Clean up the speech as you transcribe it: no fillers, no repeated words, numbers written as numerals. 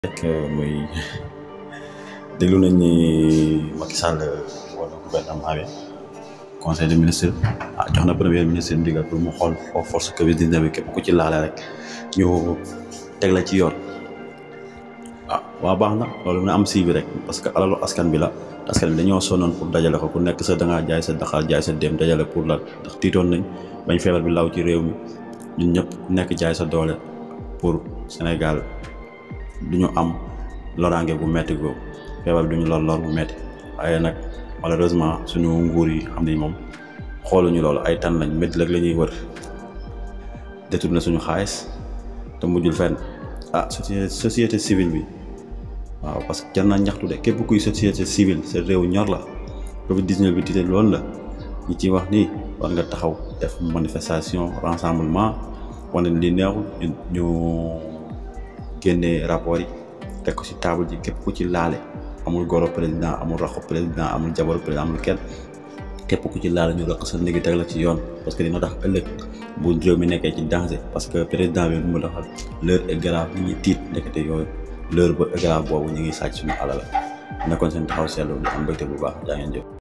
rek mooy déglu nañ ni Macky Sall wala gouvernement bi conseil des ministres jox na premier ministre ndigal pour mu xool force Covid 19 bi képp ku ci laale rek ñu teg la ci yoon. waa baax na loolu na am suivi rek parce que alalu askan bi la askan bi dañoo sonnoon pour dajale ko ku nekk sa dangaa jaay sa daxaar jaay sa dem dajale pour la ndax tiitoon nañ bañ feebar bi law ci réew mi ñun ñëpp ku nekk jaay sa doole pour Sénégal duñu am loraange bu metti googu feebar bi duñu lor bu metti waaye nag malheureusement suñu nguur yi xam ni moom xooluñu loolu ay tan lañ métti rek la ñuy wër détourné suñu xaalis te mujjul fenn société civile bi waaw parce que jar naa ñaxtu de képp kuy société civile sa réew ñor la Covid 19 bi tiite loolu la ñi ci wax nii war nga taxaw def manifestation rassemblement wane li neexul ñu génnee rapport yi teg ko ci table ji képp ku ci laale amul goro président amul raxu président amul jabaru président amul kenn képp ku ci laale ñu raq sa néegi teg la ci yoon parce que dina tax ëllëg bu réew mi nekkee ci danger parce que président bi mu doxal l'heure est grave ñi ñuy tiit nekkate yooyu l'heure ba grave boobu ñu ngi sàcc suñu alal nekkoon seen taxaw seetlu ñu am mbégte bu baax jaa ngeen jëf